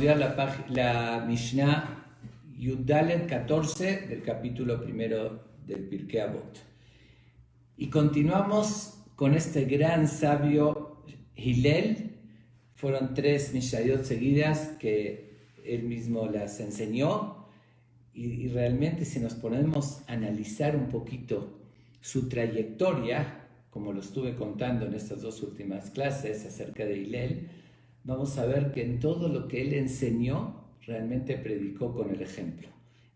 estudiar la Mishnah Yud-Dalet 14 del capítulo primero del Pirkei Avot. Y continuamos con este gran sabio Hillel. Fueron 3 Mishnayot seguidas que él mismo las enseñó. Y realmente si nos ponemos a analizar un poquito su trayectoria, como lo estuve contando en estas 2 últimas clases acerca de Hillel, vamos a ver que en todo lo que él enseñó, realmente predicó con el ejemplo.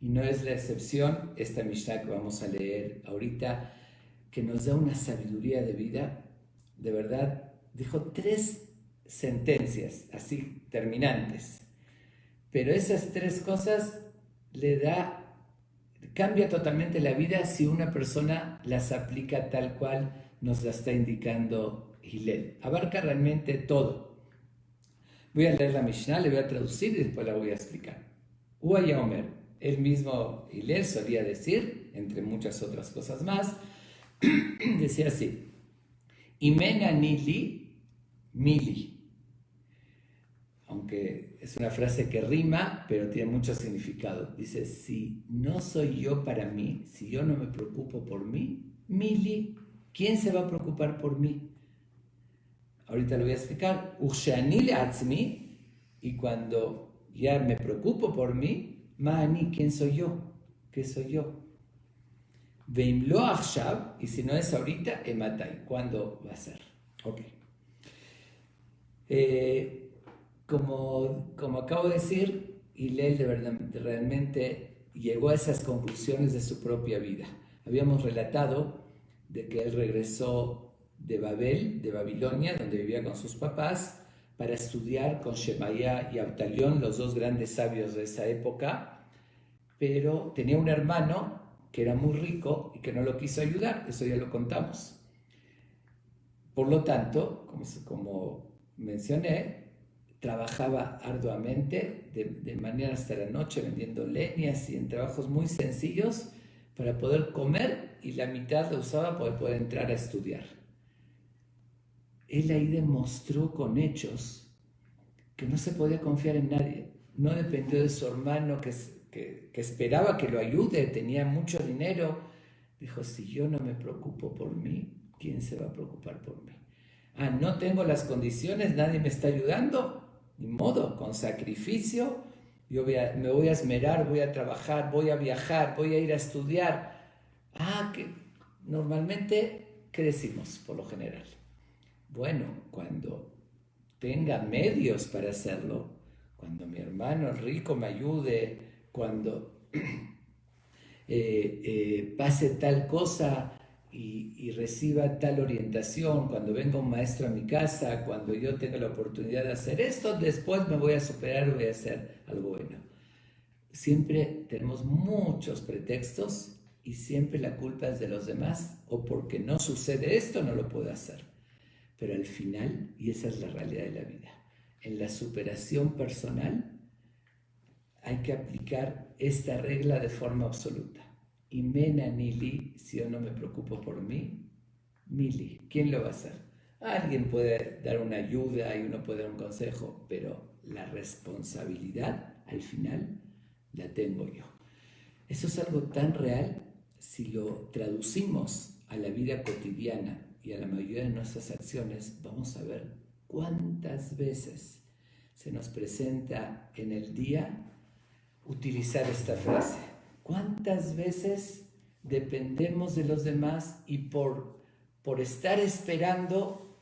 Y no es la excepción esta Mishnah que vamos a leer ahorita, que nos da una sabiduría de vida. De verdad, dijo 3 sentencias, así terminantes. Pero esas 3 cosas cambia totalmente la vida si una persona las aplica tal cual nos la está indicando Hillel. Abarca realmente todo. Voy a leer la Mishnah, le voy a traducir y después la voy a explicar. Uaya Omer, él mismo Hillel solía decir, entre muchas otras cosas más, decía así: Imena nili mili. Aunque es una frase que rima, pero tiene mucho significado. Dice, si no soy yo para mí, si yo no me preocupo por mí, mili, ¿quién se va a preocupar por mí? Ahorita lo voy a explicar. Ushani le'atzmi, y cuando ya me preocupo por mí, ma'ani, ¿quién soy yo? ¿Qué soy yo? Veim lo achshav, y si no es ahorita, ematai, ¿cuándo va a ser? Ok. Como acabo de decir, Hillel realmente llegó a esas conclusiones de su propia vida. Habíamos relatado de que él regresó de Babel, de Babilonia, donde vivía con sus papás, para estudiar con Shemaya y Abtalión, los 2 grandes sabios de esa época, pero tenía un hermano que era muy rico y que no lo quiso ayudar, eso ya lo contamos. Por lo tanto, como mencioné, trabajaba arduamente, de mañana hasta la noche, vendiendo leñas y en trabajos muy sencillos para poder comer, y la mitad lo usaba para poder entrar a estudiar. Él ahí demostró con hechos que no se podía confiar en nadie. No dependió de su hermano que esperaba que lo ayude, tenía mucho dinero. Dijo, si yo no me preocupo por mí, ¿quién se va a preocupar por mí? No tengo las condiciones, nadie me está ayudando. Ni modo, con sacrificio, me voy a esmerar, voy a trabajar, voy a viajar, voy a ir a estudiar. Que normalmente crecimos por lo general. Bueno, cuando tenga medios para hacerlo, cuando mi hermano rico me ayude, cuando pase tal cosa y reciba tal orientación, cuando venga un maestro a mi casa, cuando yo tenga la oportunidad de hacer esto, después me voy a superar y voy a hacer algo bueno. Siempre tenemos muchos pretextos y siempre la culpa es de los demás, o porque no sucede esto, no lo puedo hacer. Pero al final, y esa es la realidad de la vida, en la superación personal hay que aplicar esta regla de forma absoluta. Imena nili, si yo no me preocupo por mí, mili, ¿quién lo va a hacer? Alguien puede dar una ayuda y uno puede dar un consejo, pero la responsabilidad al final la tengo yo. Eso es algo tan real. Si lo traducimos a la vida cotidiana y a la mayoría de nuestras acciones, vamos a ver cuántas veces se nos presenta en el día utilizar esta frase. ¿Cuántas veces dependemos de los demás y por estar esperando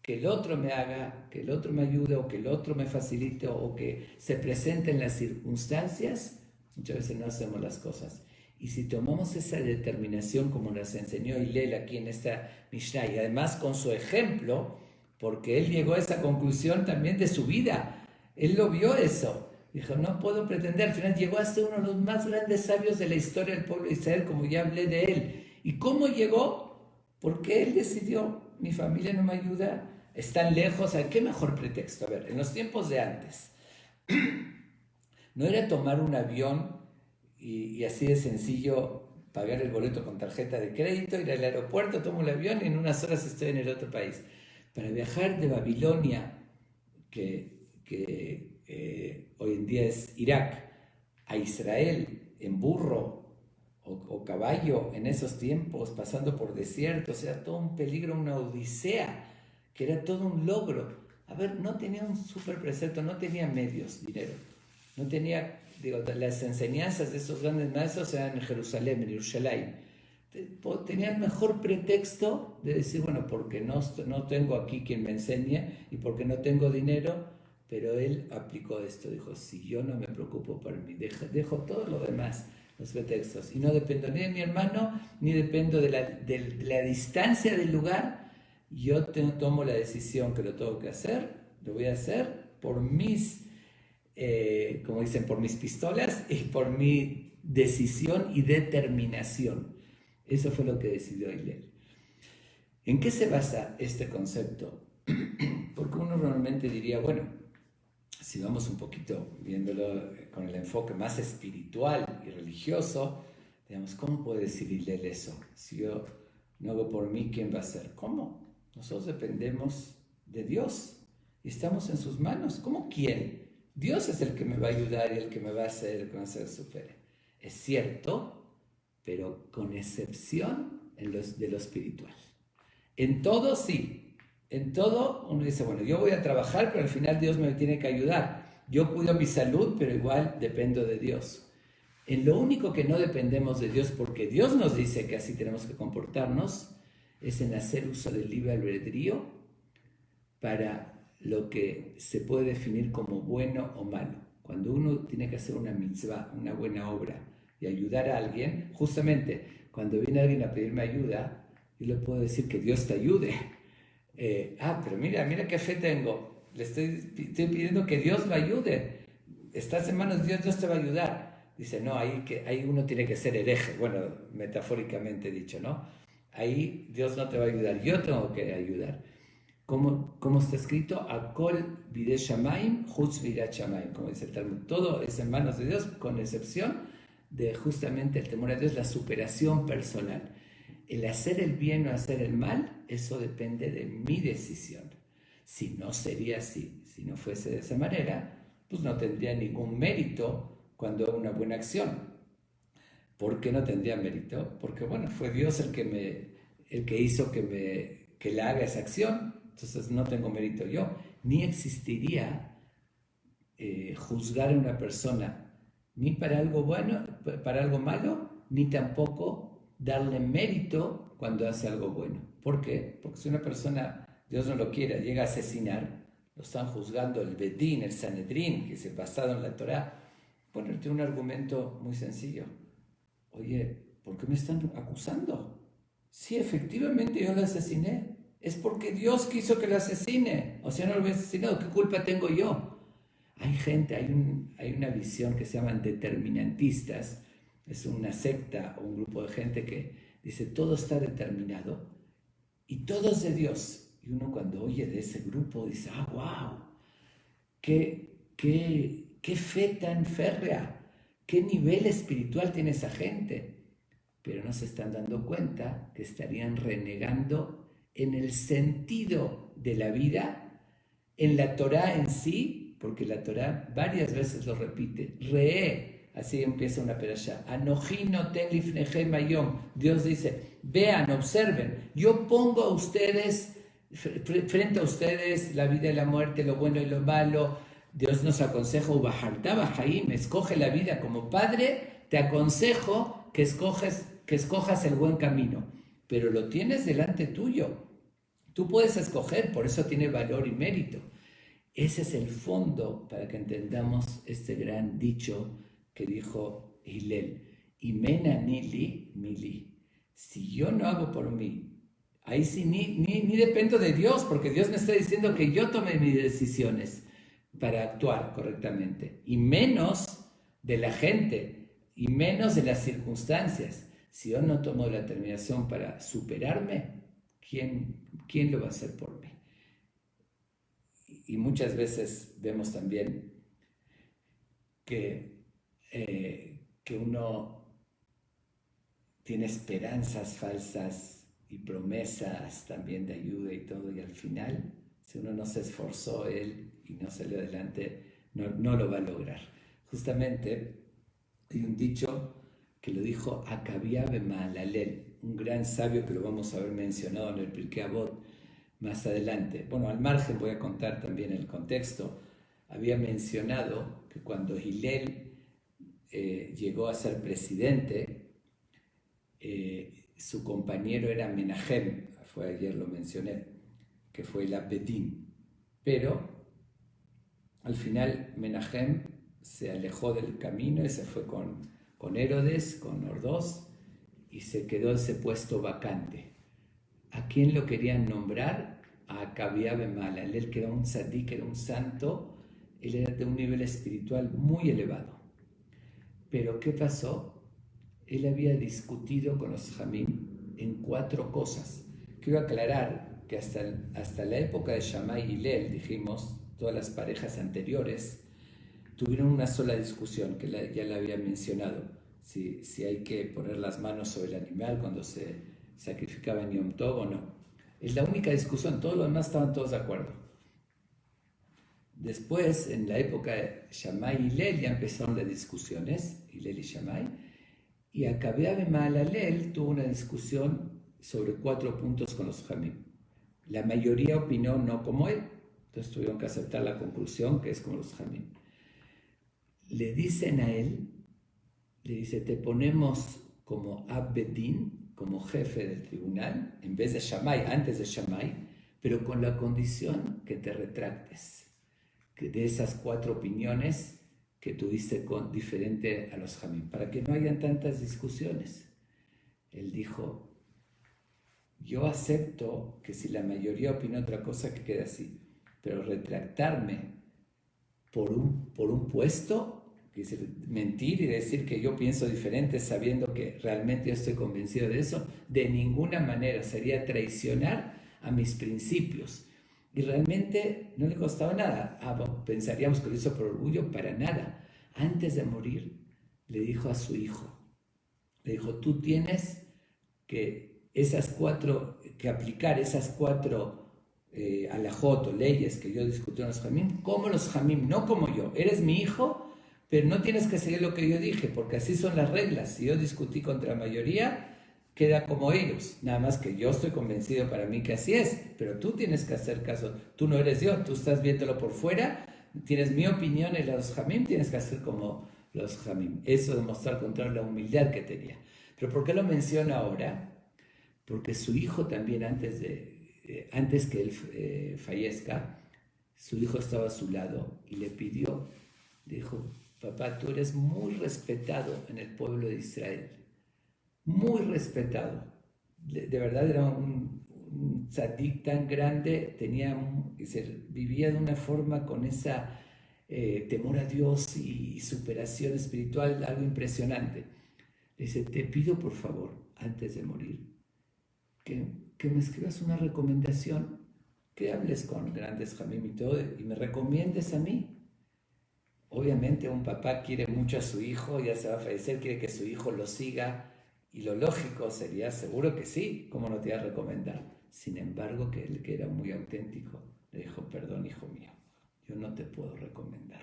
que el otro me haga, que el otro me ayude o que el otro me facilite o que se presenten las circunstancias, muchas veces no hacemos las cosas? Y si tomamos esa determinación como nos enseñó Hillel aquí en esta Mishnah, y además con su ejemplo, porque él llegó a esa conclusión también de su vida, él lo vio eso, dijo, no puedo pretender, al final llegó a ser uno de los más grandes sabios de la historia del pueblo de Israel, como ya hablé de él. ¿Y cómo llegó? Porque él decidió, mi familia no me ayuda, están lejos, ¿qué mejor pretexto? A ver, en los tiempos de antes, no era tomar un avión y así de sencillo pagar el boleto con tarjeta de crédito, ir al aeropuerto, tomo el avión y en unas horas estoy en el otro país. Para viajar de Babilonia, que hoy en día es Irak, a Israel en burro o caballo en esos tiempos, pasando por desiertos, era todo un peligro, una odisea, que era todo un logro. A ver, no tenía un super precepto, no tenía medios, dinero, no tenía, digo, las enseñanzas de esos grandes maestros eran en Jerusalén, en Jerusalén. Tenía el mejor pretexto de decir, bueno, porque no tengo aquí quien me enseñe y porque no tengo dinero, pero él aplicó esto, dijo, si yo no me preocupo por mí, dejo todo lo demás, los pretextos, y no dependo ni de mi hermano, ni dependo de la distancia del lugar, yo tomo la decisión que lo tengo que hacer, lo voy a hacer por mis, como dicen, por mis pistolas y por mi decisión y determinación. Eso fue lo que decidió Hillel. ¿En qué se basa este concepto? Porque uno normalmente diría, bueno, si vamos un poquito viéndolo con el enfoque más espiritual y religioso, digamos, ¿cómo puede decir Hillel eso? Si yo no hago por mí, ¿quién va a hacer? ¿Cómo? Nosotros dependemos de Dios y estamos en sus manos. ¿Cómo quién? Dios es el que me va a ayudar y el que me va a hacer que me supere. Es cierto, pero con excepción de lo espiritual. En todo sí, en todo uno dice, bueno, yo voy a trabajar, pero al final Dios me tiene que ayudar. Yo cuido mi salud, pero igual dependo de Dios. En lo único que no dependemos de Dios, porque Dios nos dice que así tenemos que comportarnos, es en hacer uso del libre albedrío para lo que se puede definir como bueno o malo. Cuando uno tiene que hacer una mitzvah, una buena obra, y ayudar a alguien, justamente cuando viene alguien a pedirme ayuda, yo le puedo decir que Dios te ayude. Pero mira qué fe tengo. Le estoy pidiendo que Dios lo ayude. Estás en manos de Dios, Dios te va a ayudar. Dice, no, ahí uno tiene que ser hereje. Bueno, metafóricamente dicho, ¿no? Ahí Dios no te va a ayudar, yo tengo que ayudar. Como está escrito, Akol bidei shamayim, chutz birat shamayim, como dice el Talmud. Todo es en manos de Dios, con excepción de justamente el temor a Dios, la superación personal. El hacer el bien o hacer el mal, eso depende de mi decisión. Si no sería así, si no fuese de esa manera, pues no tendría ningún mérito cuando hago una buena acción. ¿Por qué no tendría mérito? Porque, bueno, fue Dios el que hizo que la haga esa acción, entonces no tengo mérito yo. Ni existiría juzgar a una persona ni para algo bueno, para algo malo, ni tampoco darle mérito cuando hace algo bueno. ¿Por qué? Porque si una persona, Dios no lo quiera, llega a asesinar, lo están juzgando el Bedín, el Sanedrín, que es basado en la Torá. Bueno, él tiene un argumento muy sencillo. Oye, ¿por qué me están acusando? Sí, efectivamente yo lo asesiné. Es porque Dios quiso que lo asesine. O sea, no lo hubiera asesinado. ¿Qué culpa tengo yo? Hay gente, hay una visión que se llaman determinantistas. Es una secta o un grupo de gente que dice todo está determinado y todo es de Dios. Y uno cuando oye de ese grupo dice, wow, qué fe tan férrea, qué nivel espiritual tiene esa gente. Pero no se están dando cuenta que estarían renegando en el sentido de la vida, en la Torá en sí, porque la Torá varias veces lo repite. Así empieza una perashá. Anoji noten lifnechem hayom. Dios dice, vean, observen, yo pongo a ustedes, frente a ustedes, la vida y la muerte, lo bueno y lo malo. Dios nos aconseja, ubaharta bahaim, escoge la vida como padre, te aconsejo que escojas el buen camino, pero lo tienes delante tuyo. Tú puedes escoger, por eso tiene valor y mérito. Ese es el fondo para que entendamos este gran dicho que dijo Hillel. Imena nili mili. Si yo no hago por mí, ahí sí ni dependo de Dios, porque Dios me está diciendo que yo tome mis decisiones para actuar correctamente. Y menos de la gente, y menos de las circunstancias. Si yo no tomo la determinación para superarme, ¿quién lo va a hacer por mí? Y muchas veces vemos también que uno tiene esperanzas falsas y promesas también de ayuda y todo, y al final, si uno no se esforzó él y no salió adelante, no lo va a lograr. Justamente hay un dicho que lo dijo Acabía ben Mahalalel, un gran sabio que lo vamos a ver mencionado en el Pirkei Avot más adelante. Bueno, al margen voy a contar también el contexto. Había mencionado que cuando Hillel llegó a ser presidente, su compañero era Menahem, ayer lo mencioné, que fue el Abedín. Pero al final Menahem se alejó del camino y se fue con Herodes, con Ordós, y se quedó ese puesto vacante. ¿A quién lo querían nombrar? A Acabía ben Mahalalel, que era un tzadik, que era un santo. Él era de un nivel espiritual muy elevado. Pero ¿qué pasó? Él había discutido con los Jamim en 4 cosas. Quiero aclarar que hasta la época de Shammai y Hillel, dijimos, todas las parejas anteriores tuvieron una sola discusión, que ya la había mencionado, si hay que poner las manos sobre el animal cuando se sacrificaba en Yom Tov o no. Es la única discusión, todo lo demás estaban todos de acuerdo. Después, en la época de Shammai y Hillel, ya empezaron las discusiones, Hillel y Shammai, y Acabía ben Mahalalel tuvo una discusión sobre 4 puntos con los Jamim. La mayoría opinó no como él, entonces tuvieron que aceptar la conclusión que es como los Jamim. Le dicen a él, le dice, te ponemos como Abedín, como jefe del tribunal, en vez de Shammai, antes de Shammai, pero con la condición que te retractes, que de esas 4 opiniones que tuviste diferente a los Jamim, para que no hayan tantas discusiones. Él dijo, yo acepto que si la mayoría opina otra cosa, que quede así, pero retractarme por un puesto, que es mentir y decir que yo pienso diferente sabiendo que realmente yo estoy convencido de eso, de ninguna manera. Sería traicionar a mis principios. Y realmente no le costaba nada. Pensaríamos que lo hizo por orgullo, para nada. Antes de morir, le dijo a su hijo, le dijo, tú tienes que aplicar esas 4 alajot o leyes que yo discutí con los Jamim, como los Jamim, no como yo. Eres mi hijo, pero no tienes que seguir lo que yo dije, porque así son las reglas. Si yo discutí contra la mayoría, queda como ellos. Nada más que yo estoy convencido para mí que así es, pero tú tienes que hacer caso. Tú no eres yo, tú estás viéndolo por fuera, tienes mi opinión y los Jamim, tienes que hacer como los Jamim. Eso demostrar contra la humildad que tenía. Pero ¿por qué lo menciona ahora? Porque su hijo también, antes que él fallezca, su hijo estaba a su lado y le dijo, papá, tú eres muy respetado en el pueblo de Israel, muy respetado. De verdad era un tzadik tan grande, vivía de una forma con esa temor a Dios y superación espiritual, algo impresionante. Le dice, te pido por favor, antes de morir, que me escribas una recomendación, que hables con grandes Jamim y todo, y me recomiendes a mí. Obviamente un papá quiere mucho a su hijo, ya se va a fallecer, quiere que su hijo lo siga, y lo lógico sería, seguro que sí, ¿cómo no te iba a recomendar? Sin embargo, que él, que era muy auténtico, le dijo, perdón, hijo mío, yo no te puedo recomendar.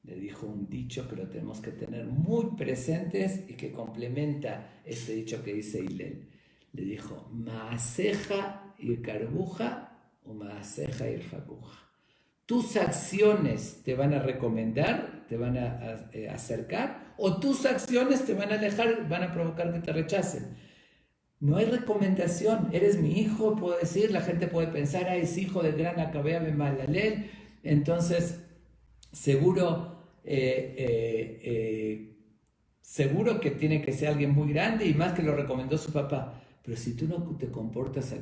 Le dijo un dicho que lo tenemos que tener muy presentes y que complementa este dicho que dice Hillel. Le dijo, Maaseja y Carbuja o Maaseja y Jacuja. Tus acciones te van a recomendar, te van a acercar, o tus acciones te van a alejar, van a provocar que te rechacen. No hay recomendación. Eres mi hijo, puedo decir, la gente puede pensar, es hijo del gran Acabea ben Mahalalel, entonces seguro que tiene que ser alguien muy grande y más que lo recomendó su papá. Pero si tú no te comportas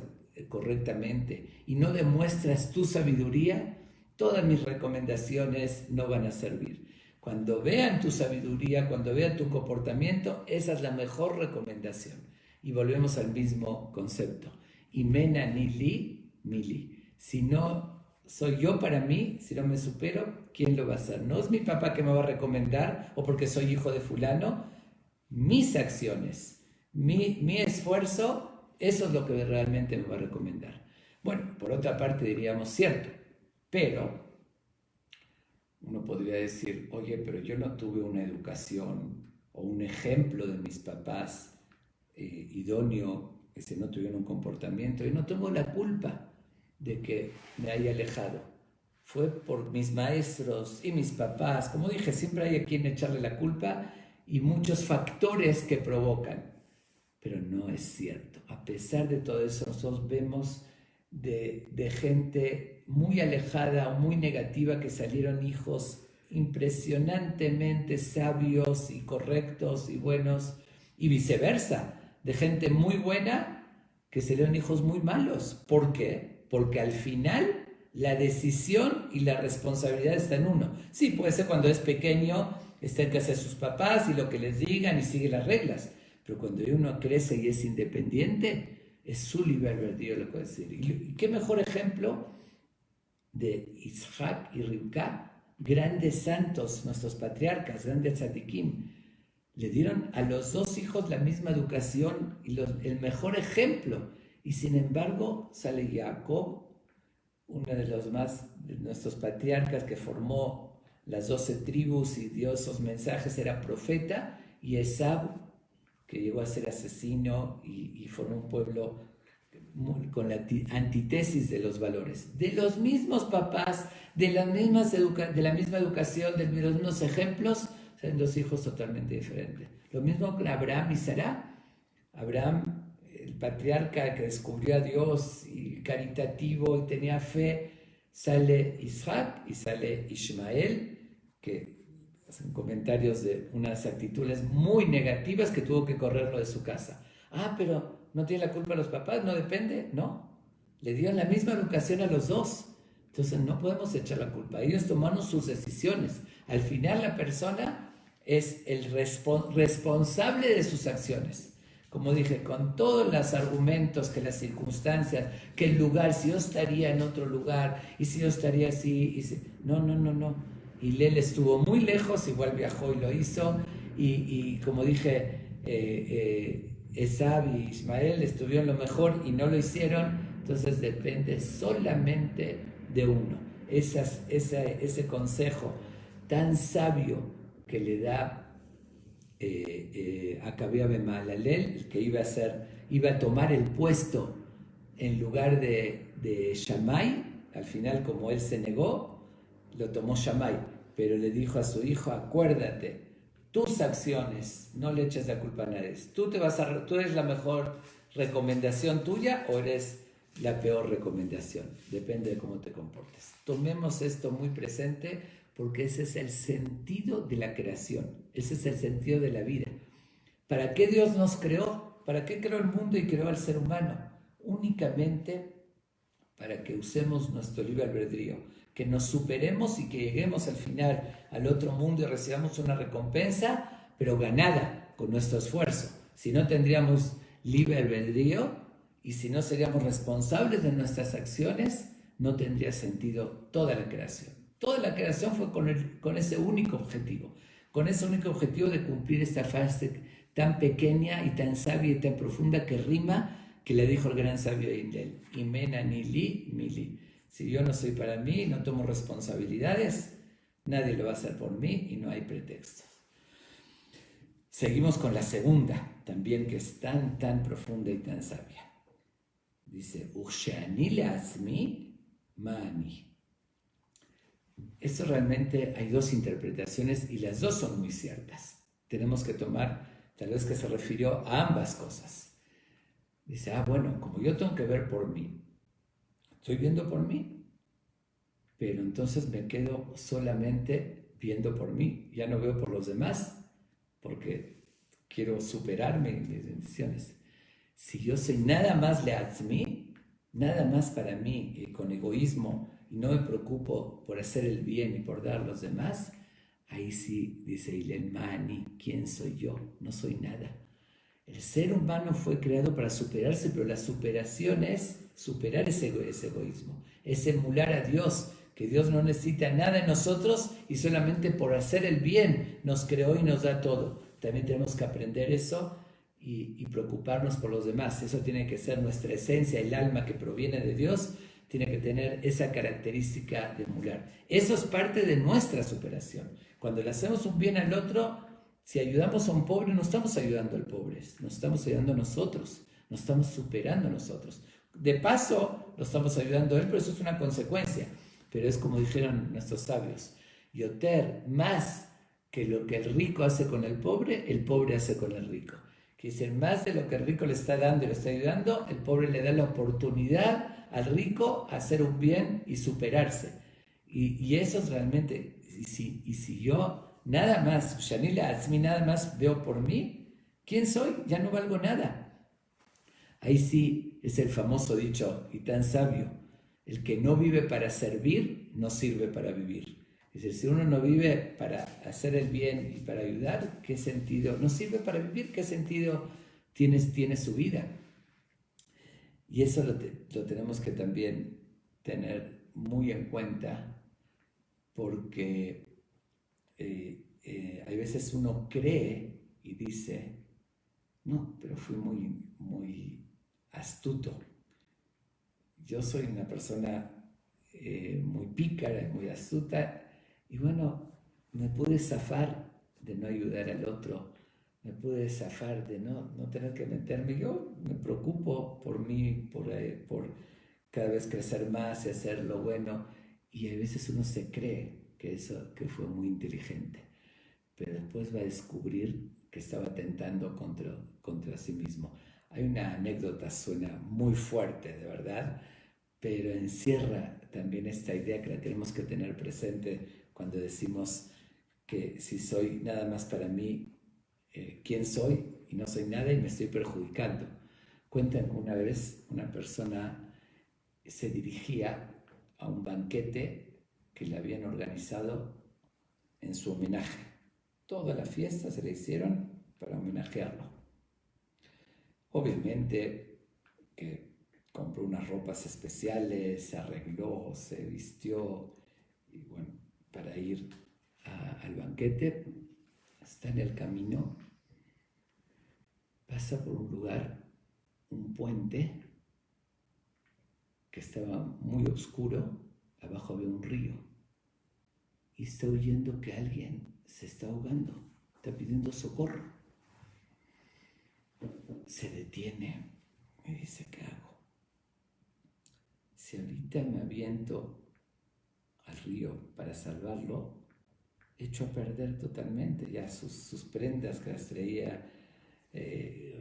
correctamente y no demuestras tu sabiduría, todas mis recomendaciones no van a servir. Cuando vean tu sabiduría, cuando vean tu comportamiento, esa es la mejor recomendación. Y volvemos al mismo concepto. Imena nili, mili. Si no soy yo para mí, si no me supero, ¿quién lo va a hacer? No es mi papá que me va a recomendar o porque soy hijo de fulano. Mis acciones, mi esfuerzo, eso es lo que realmente me va a recomendar. Bueno, por otra parte diríamos cierto, pero uno podría decir, oye, pero yo no tuve una educación o un ejemplo de mis papás idóneo, que no tuvieron un comportamiento, y no tengo la culpa de que me haya alejado. Fue por mis maestros y mis papás. Como dije, siempre hay a quien echarle la culpa y muchos factores que provocan. Pero no es cierto. A pesar de todo eso, nosotros vemos de gente muy alejada o muy negativa que salieron hijos impresionantemente sabios y correctos y buenos, y viceversa, de gente muy buena que salieron hijos muy malos. ¿Por qué? Porque al final la decisión y la responsabilidad está en uno. Sí, puede ser cuando es pequeño, está en casa de sus papás y lo que les digan y sigue las reglas, pero cuando uno crece y es independiente, es su libre albedrío lo que puede decir. ¿Y qué mejor ejemplo de Isaac y Rivka? Grandes santos, nuestros patriarcas, grandes tzadikim, le dieron a los dos hijos la misma educación y el mejor ejemplo. Y sin embargo, sale Jacob, uno de nuestros patriarcas que formó las 12 tribus y dio esos mensajes, era profeta, y Esaú, que llegó a ser asesino y formó un pueblo con la antítesis de los valores. De los mismos papás, de la misma educación, de los mismos ejemplos, son dos hijos totalmente diferentes. Lo mismo con Abraham y Sara. Abraham, el patriarca que descubrió a Dios y caritativo y tenía fe, sale Isaac y sale Ismael, que hacen comentarios de unas actitudes muy negativas que tuvo que correrlo de su casa. Pero no tiene la culpa los papás, no depende, no. Le dieron la misma educación a los dos. Entonces no podemos echar la culpa. Ellos tomaron sus decisiones. Al final la persona es el responsable de sus acciones. Como dije, con todos los argumentos, que las circunstancias, que el lugar, si yo estaría en otro lugar, y si yo estaría así, no. Hillel estuvo muy lejos, igual viajó y lo hizo, y como dije, Esaú y Ismael estuvieron lo mejor y no lo hicieron. Entonces depende solamente de uno. Ese consejo tan sabio que le da a Acabía ben Mahalalel, que iba a tomar el puesto en lugar de Shammai. Al final, como él se negó, lo tomó Shammai, pero le dijo a su hijo, acuérdate, tus acciones, no le eches la culpa a nadie. Tú eres la mejor recomendación tuya o eres la peor recomendación. Depende de cómo te comportes. Tomemos esto muy presente, porque ese es el sentido de la creación. Ese es el sentido de la vida. ¿Para qué Dios nos creó? ¿Para qué creó el mundo y creó al ser humano? Únicamente para que usemos nuestro libre albedrío, que nos superemos y que lleguemos al final al otro mundo y recibamos una recompensa, pero ganada con nuestro esfuerzo. Si no, tendríamos libre albedrío, y si no seríamos responsables de nuestras acciones, no tendría sentido toda la creación. Toda la creación fue con ese único objetivo de cumplir esta fase tan pequeña y tan sabia y tan profunda que rima, que le dijo el gran sabio Hillel, Imen ani li mili. Si yo no soy para mí, no tomo responsabilidades, nadie lo va a hacer por mí y no hay pretextos. Seguimos con la segunda, también, que es tan profunda y tan sabia. Dice, Ushani le'atzmi ma'ani. Esto realmente hay dos interpretaciones y las dos son muy ciertas. Tenemos que tomar, tal vez, que se refirió a ambas cosas. Dice, bueno, como yo tengo que ver por mí, estoy viendo por mí, pero entonces me quedo solamente viendo por mí, ya no veo por los demás, porque quiero superarme en mis decisiones. Si yo soy nada más le'atzmi, nada más para mí, y con egoísmo, y no me preocupo por hacer el bien y por dar a los demás, ahí sí, dice Hillel, Mani, ¿quién soy yo? No soy nada. El ser humano fue creado para superarse, pero la superación es superar ese egoísmo, es emular a Dios, que Dios no necesita nada de nosotros y solamente por hacer el bien nos creó y nos da todo. También tenemos que aprender eso y preocuparnos por los demás. Eso tiene que ser nuestra esencia, el alma que proviene de Dios. tiene que tener esa característica de emular. Eso es parte de nuestra superación. Cuando le hacemos un bien al otro, si ayudamos a un pobre, no estamos ayudando al pobre, nos estamos ayudando a nosotros, nos estamos superando a nosotros. De paso, lo estamos ayudando a él, pero eso es una consecuencia. Pero es como dijeron nuestros sabios, Yoter, más que lo que el rico hace con el pobre hace con el rico. Quiere decir, más de lo que el rico le está dando y le está ayudando, el pobre le da la oportunidad al rico a hacer un bien y superarse. Y eso es realmente, y si yo nada más, Shanila Atzmi, nada más veo por mí, ¿quién soy? Ya no valgo nada. Ahí sí es el famoso dicho y tan sabio, el que no vive para servir, no sirve para vivir. Es decir, si uno no vive para hacer el bien y para ayudar, ¿qué sentido? No sirve para vivir, ¿qué sentido tiene su vida? Y eso lo tenemos que también tener muy en cuenta, porque hay veces uno cree y dice, no, pero fui muy astuto. Yo soy una persona muy pícara, muy astuta, y bueno, me pude zafar de no ayudar al otro, me pude zafar de no tener que meterme. Yo me preocupo por mí, por cada vez crecer más y hacer lo bueno, y a veces uno se cree que fue muy inteligente, pero después va a descubrir que estaba atentando contra sí mismo. Hay una anécdota, suena muy fuerte, de verdad, pero encierra también esta idea que la tenemos que tener presente cuando decimos que si soy nada más para mí, ¿quién soy? Y no soy nada y me estoy perjudicando. Cuentan que una vez una persona se dirigía a un banquete que le habían organizado en su homenaje. Toda la fiesta se le hicieron para homenajearlo. Obviamente que compró unas ropas especiales, se arregló, se vistió y bueno, para ir al banquete, está en el camino, pasa por un lugar, un puente que estaba muy oscuro, abajo había un río y está oyendo que alguien se está ahogando, está pidiendo socorro. Se detiene y dice, ¿qué hago? Si ahorita me aviento al río para salvarlo, hecho a perder totalmente ya sus prendas que las traía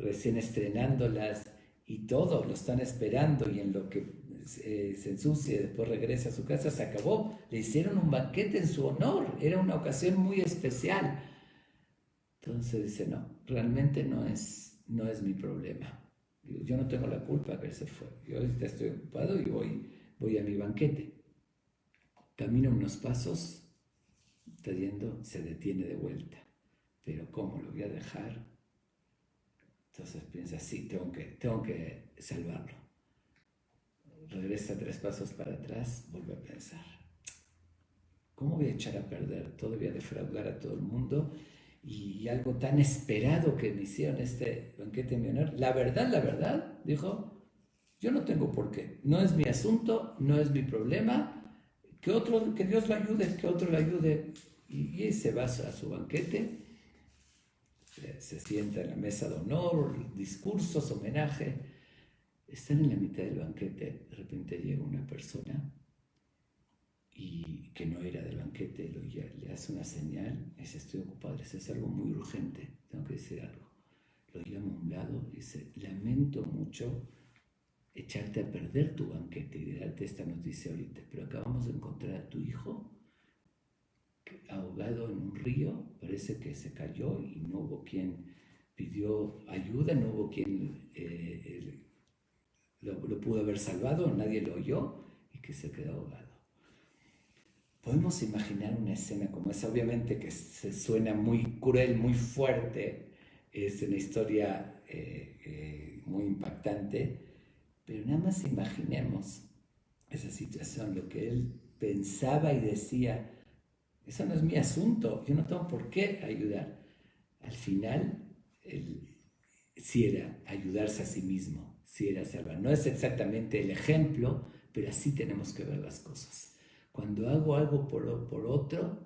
recién estrenándolas, y todo lo están esperando, y en lo que se ensucia y después regresa a su casa, se acabó. Le hicieron un banquete en su honor, era una ocasión muy especial. Entonces dice, no, realmente no es mi problema. Yo no tengo la culpa que él se fue. Yo ahorita estoy ocupado y voy a mi banquete. Camina unos pasos, está yendo, se detiene de vuelta. Pero ¿cómo lo voy a dejar? Entonces piensa, sí, tengo que salvarlo. Regresa 3 pasos para atrás, vuelve a pensar, ¿cómo voy a echar a perder todo? Voy a defraudar a todo el mundo, y algo tan esperado que me hicieron este banquete en mi honor. La verdad, dijo, yo no tengo por qué, no es mi asunto, no es mi problema, que Dios lo ayude, que otro lo ayude. Y se va a su banquete, se sienta en la mesa de honor, discursos, homenaje. Están en la mitad del banquete, de repente llega una persona y que no era del banquete, le hace una señal, dice, estoy ocupado, es algo muy urgente, tengo que decir algo. Lo llama a un lado y dice, lamento mucho echarte a perder tu banquete y darte esta noticia ahorita, pero acabamos de encontrar a tu hijo ahogado en un río, parece que se cayó y no hubo quien pidió ayuda, no hubo quien lo pudo haber salvado, nadie lo oyó, y que se quedó ahogado. Podemos imaginar una escena como esa, obviamente que se suena muy cruel, muy fuerte, es una historia muy impactante, pero nada más imaginemos esa situación, lo que él pensaba y decía, eso no es mi asunto, yo no tengo por qué ayudar. Al final, él sí era ayudarse a sí mismo, sí era salvar. No es exactamente el ejemplo, pero así tenemos que ver las cosas. Cuando hago algo por otro,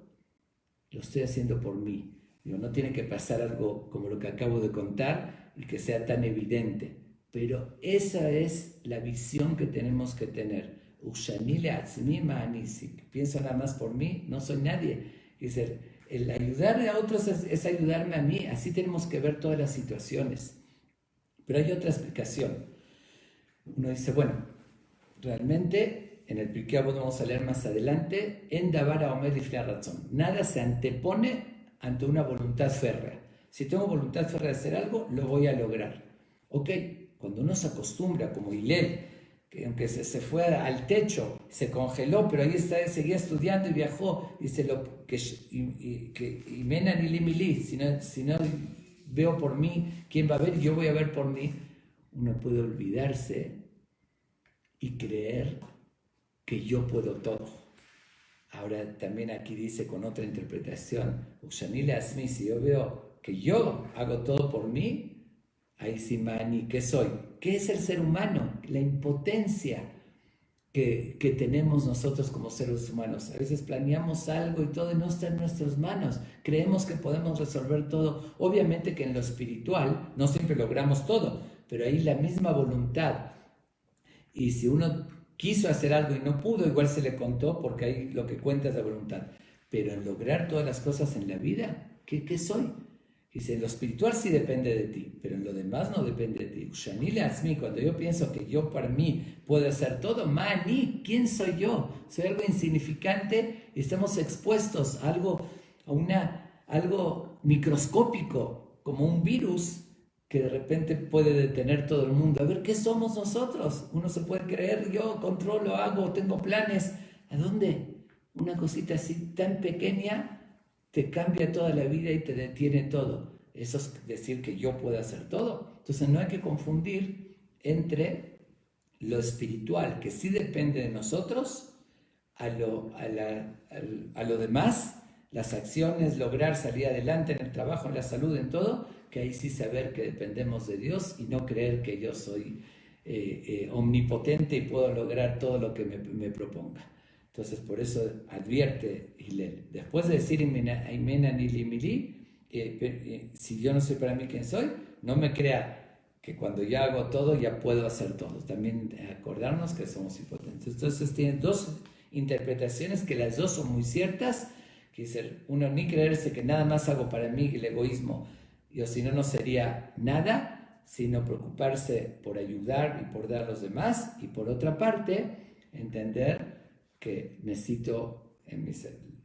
lo estoy haciendo por mí. Digo, no tiene que pasar algo como lo que acabo de contar y que sea tan evidente, pero esa es la visión que tenemos que tener. Si pienso nada más por mí, no soy nadie. Dice, el ayudar a otros es ayudarme a mí. Así tenemos que ver todas las situaciones. Pero hay otra explicación. Uno dice, bueno, realmente en el Pirkei Avot vamos a leer más adelante, en Davar Haomed Lifnei Ratzon. Nada se antepone ante una voluntad férrea. Si tengo voluntad férrea de hacer algo, lo voy a lograr. Ok, cuando uno se acostumbra, como Hillel, que aunque se fue al techo, se congeló, pero ahí seguía estudiando y viajó, dice y Menan y Limili, si no veo por mí, ¿quién va a ver? Yo voy a ver por mí. Uno puede olvidarse y creer que yo puedo todo. Ahora también aquí dice con otra interpretación, si yo veo que yo hago todo por mí, ahí sí, Mani, ¿qué soy? ¿Qué es el ser humano? La impotencia que tenemos nosotros como seres humanos. A veces planeamos algo y todo no está en nuestras manos. Creemos que podemos resolver todo. Obviamente que en lo espiritual no siempre logramos todo, pero ahí la misma voluntad. Y si uno quiso hacer algo y no pudo, igual se le contó, porque ahí lo que cuenta es la voluntad. Pero en lograr todas las cosas en la vida, ¿qué soy? Dice, en lo espiritual sí depende de ti, pero en lo demás no depende de ti. Cuando yo pienso que yo para mí puedo hacer todo, Mani, ¿quién soy yo? Soy algo insignificante y estamos expuestos a algo microscópico, como un virus que de repente puede detener todo el mundo. A ver, ¿qué somos nosotros? Uno se puede creer, yo controlo, hago, tengo planes. ¿A dónde? Una cosita así tan pequeña te cambia toda la vida y te detiene todo. Eso es decir que yo puedo hacer todo. Entonces no hay que confundir entre lo espiritual, que sí depende de nosotros, a lo demás, las acciones, lograr salir adelante en el trabajo, en la salud, en todo, que ahí sí saber que dependemos de Dios y no creer que yo soy omnipotente y puedo lograr todo lo que me proponga. Entonces, por eso advierte Hillel. Después de decir Aimenan y Limili, si yo no soy para mí quien soy, no me crea que cuando ya hago todo, ya puedo hacer todo. También acordarnos que somos impotentes. Entonces, tienen dos interpretaciones que las dos son muy ciertas. Que dice, uno, ni creerse que nada más hago para mí, el egoísmo, o si no, no sería nada, sino preocuparse por ayudar y por dar a los demás. Y por otra parte, entender que necesito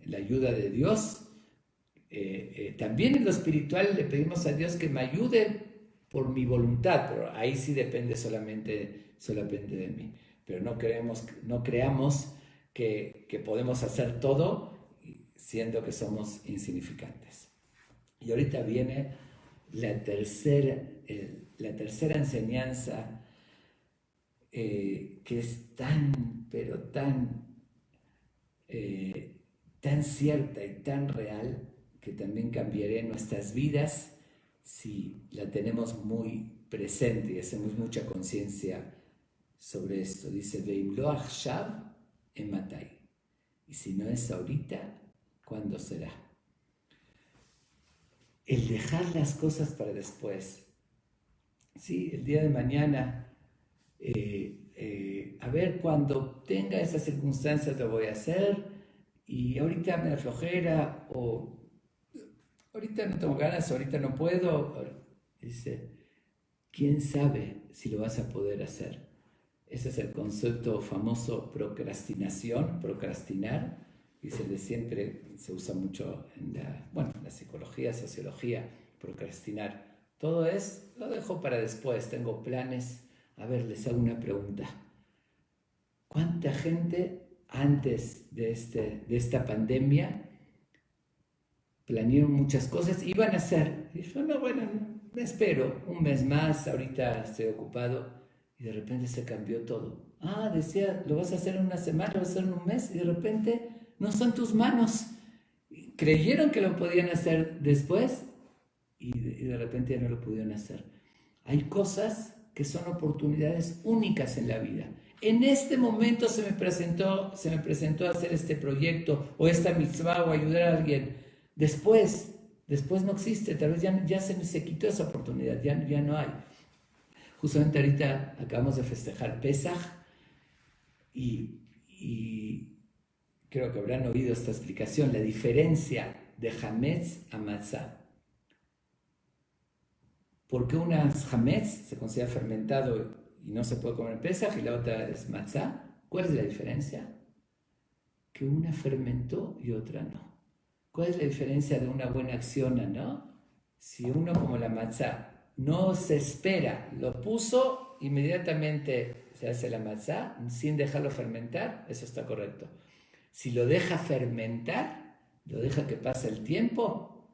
la ayuda de Dios. También en lo espiritual le pedimos a Dios que me ayude por mi voluntad, pero ahí sí depende solamente de mí. Pero no creamos que podemos hacer todo siendo que somos insignificantes. Y ahorita viene la tercera enseñanza que es tan, pero tan cierta y tan real que también cambiará nuestras vidas si la tenemos muy presente y hacemos mucha conciencia sobre esto. Dice, Veimlo achshav ematai. Y si no es ahorita, ¿cuándo será? El dejar las cosas para después. Sí, el día de mañana, a ver, cuando tenga esas circunstancias lo voy a hacer, y ahorita me da flojera, o ahorita no tengo ganas, ahorita no puedo. Dice, ¿quién sabe si lo vas a poder hacer? Ese es el concepto famoso procrastinar. Dice, de siempre se usa mucho en la psicología, sociología, procrastinar. Todo lo dejo para después, tengo planes. A ver, les hago una pregunta. ¿Cuánta gente antes de esta pandemia planearon muchas cosas, iban a hacer? Y dijo, no, bueno, me espero un mes más, ahorita estoy ocupado. Y de repente se cambió todo. Decía, lo vas a hacer en una semana, lo vas a hacer en un mes, y de repente no son tus manos. Creyeron que lo podían hacer después y de repente ya no lo pudieron hacer. Hay cosas que son oportunidades únicas en la vida. En este momento se me presentó hacer este proyecto o esta mitzvah o ayudar a alguien. Después no existe, tal vez ya se quitó esa oportunidad, ya no hay. Justamente ahorita acabamos de festejar Pesaj y creo que habrán oído esta explicación, la diferencia de Hametz a Matzah. ¿Por qué una Hametz se considera fermentado y no se puede comer Pesaj y la otra es Matzah? ¿Cuál es la diferencia? Que una fermentó y otra no. ¿Cuál es la diferencia de una buena acción a no? Si uno como la Matzah no se espera, lo puso, inmediatamente se hace la Matzah sin dejarlo fermentar, eso está correcto. Si lo deja fermentar, lo deja que pase el tiempo,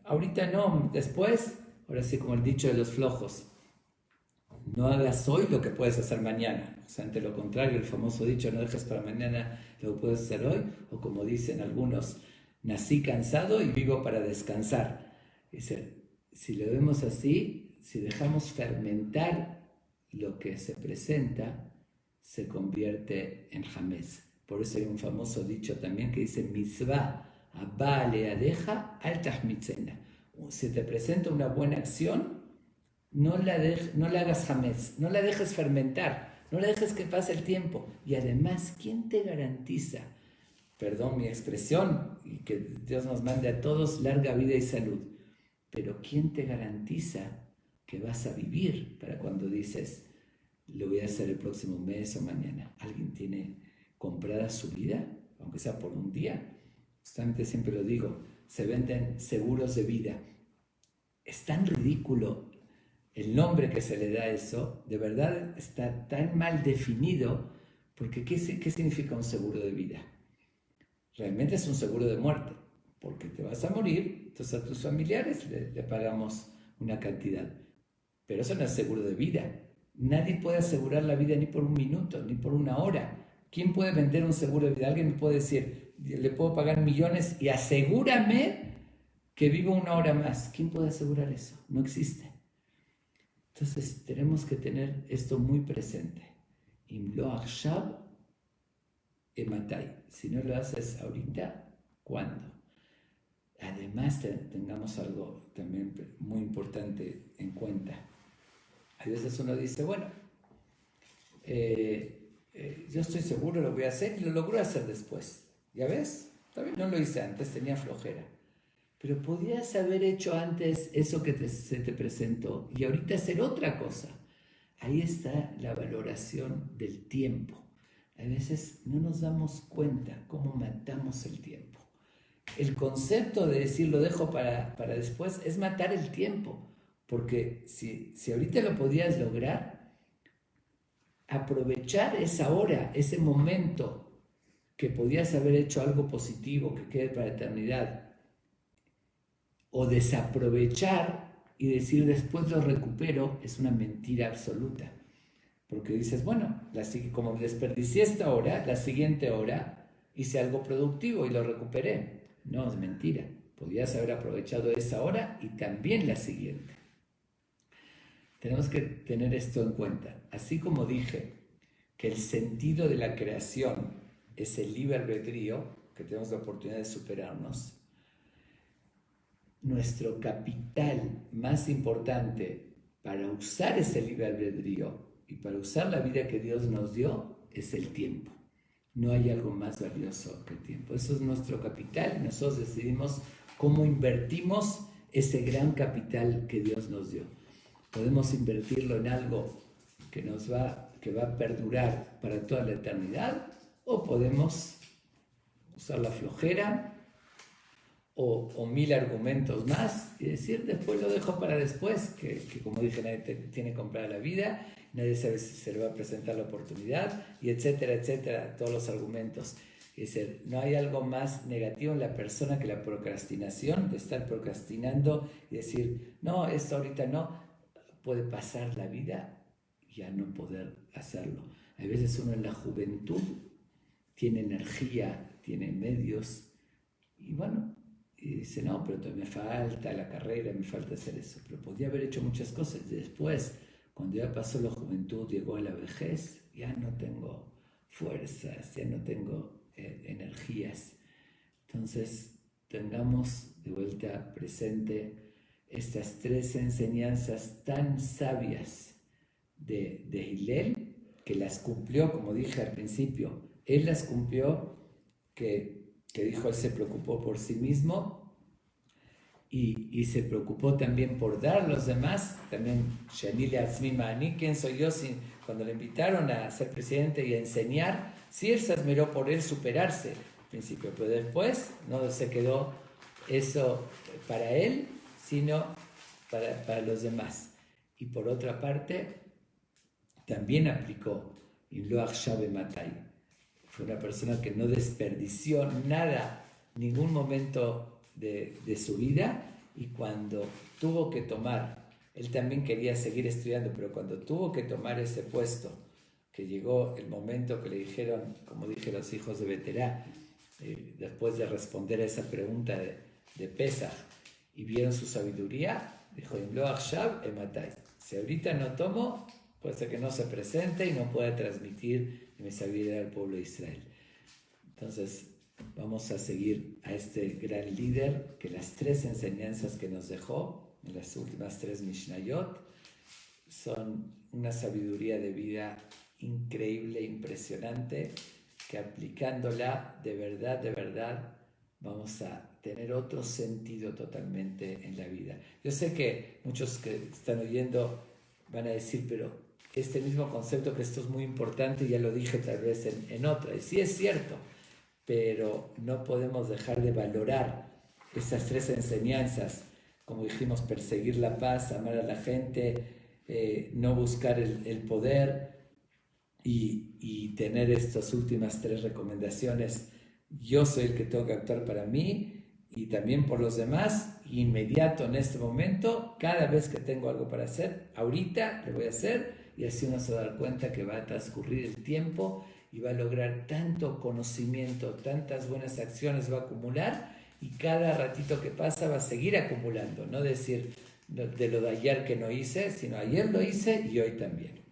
ahorita no, después, ahora sí como el dicho de los flojos, no hagas hoy lo que puedes hacer mañana. O sea, ante lo contrario, el famoso dicho, no dejes para mañana lo que puedes hacer hoy, o como dicen algunos, nací cansado y vivo para descansar. Dice, si lo vemos así, si dejamos fermentar lo que se presenta, se convierte en Hametz. Por eso hay un famoso dicho también que dice, mitzvah abba leadeja al tahmitzena. Si te presenta una buena acción, no la hagas Hametz, no la dejes fermentar, no la dejes que pase el tiempo. Y además, ¿quién te garantiza, perdón mi expresión, y que Dios nos mande a todos larga vida y salud, pero quién te garantiza que vas a vivir para cuando dices, lo voy a hacer el próximo mes o mañana? ¿Alguien tiene comprada su vida, aunque sea por un día? Justamente siempre lo digo, se venden seguros de vida. Es tan ridículo el nombre que se le da a eso, de verdad está tan mal definido, porque ¿qué significa un seguro de vida? Realmente es un seguro de muerte, porque te vas a morir, entonces a tus familiares le pagamos una cantidad, pero eso no es seguro de vida. Nadie puede asegurar la vida ni por un minuto, ni por una hora. ¿Quién puede vender un seguro de vida? Alguien me puede decir, le puedo pagar millones y asegúrame que vivo una hora más. ¿Quién puede asegurar eso? No existe. Entonces tenemos que tener esto muy presente. Im lo achshav ematai. Si no lo haces ahorita, ¿cuándo? Además tengamos algo también muy importante en cuenta. A veces uno dice, bueno, yo estoy seguro, lo voy a hacer y lo logro hacer después. ¿Ya ves? También no lo hice antes, tenía flojera. Pero podías haber hecho antes eso que se te presentó y ahorita hacer otra cosa. Ahí está la valoración del tiempo. A veces no nos damos cuenta cómo matamos el tiempo. El concepto de decir lo dejo para después es matar el tiempo. Porque si ahorita lo podías lograr, aprovechar esa hora, ese momento que podías haber hecho algo positivo que quede para la eternidad, o desaprovechar y decir después lo recupero, es una mentira absoluta. Porque dices, bueno, como desperdicié esta hora, la siguiente hora hice algo productivo y lo recuperé. No, es mentira. Podías haber aprovechado esa hora y también la siguiente. Tenemos que tener esto en cuenta. Así como dije que el sentido de la creación es el libre albedrío, que tenemos la oportunidad de superarnos, nuestro capital más importante para usar ese libre albedrío y para usar la vida que Dios nos dio es el tiempo. No hay algo más valioso que el tiempo. Eso es nuestro capital y nosotros decidimos cómo invertimos ese gran capital que Dios nos dio. Podemos invertirlo en algo que va a perdurar para toda la eternidad, o podemos usar la flojera o 1000 argumentos más y decir después lo dejo para después, que como dije, nadie tiene que comprar la vida, nadie sabe si se le va a presentar la oportunidad, y etcétera, etcétera, todos los argumentos. Es decir, no hay algo más negativo en la persona que la procrastinación, de estar procrastinando y decir, no, esto ahorita no. Puede pasar la vida y ya no poder hacerlo. A veces uno en la juventud tiene energía, tiene medios, y bueno, y dice, no, pero me falta la carrera, me falta hacer eso. Pero podía haber hecho muchas cosas. Después, cuando ya pasó la juventud, llegó a la vejez, ya no tengo fuerzas, ya no tengo energías. Entonces, tengamos de vuelta presente estas tres enseñanzas tan sabias de Hillel, que las cumplió, como dije al principio. Él las cumplió, que dijo, él se preocupó por sí mismo y se preocupó también por dar a los demás. También, Shanile Atzmima Ani, ¿quién soy yo? Cuando le invitaron a ser presidente y a enseñar, sí, él se admiró por él superarse al principio, pero después no se quedó eso para él, sino para los demás. Y por otra parte, también aplicó Imloach Shabe Matai. Fue una persona que no desperdició nada, ningún momento de su vida, y cuando tuvo que tomar, él también quería seguir estudiando, pero cuando tuvo que tomar ese puesto, que llegó el momento que le dijeron, como dije los hijos de Beterá, después de responder a esa pregunta de Pesach, y vieron su sabiduría, dijo, Imloach Shabe Matai. Si ahorita no tomo, puede ser que no se presente y no pueda transmitir mi sabiduría al pueblo de Israel. Entonces, vamos a seguir a este gran líder, que las tres enseñanzas que nos dejó en las últimas tres Mishnayot son una sabiduría de vida increíble, impresionante, que aplicándola de verdad, vamos a tener otro sentido totalmente en la vida. Yo sé que muchos que están oyendo van a decir, pero este mismo concepto, que esto es muy importante, ya lo dije tal vez en otra, y sí es cierto, pero no podemos dejar de valorar esas tres enseñanzas, como dijimos, perseguir la paz, amar a la gente, no buscar el poder, y tener estas últimas tres recomendaciones. Yo soy el que tengo que actuar para mí y también por los demás, inmediato en este momento, cada vez que tengo algo para hacer, ahorita lo voy a hacer, y así uno se va a dar cuenta que va a transcurrir el tiempo y va a lograr tanto conocimiento, tantas buenas acciones va a acumular, y cada ratito que pasa va a seguir acumulando, no decir de lo de ayer que no hice, sino ayer lo hice y hoy también.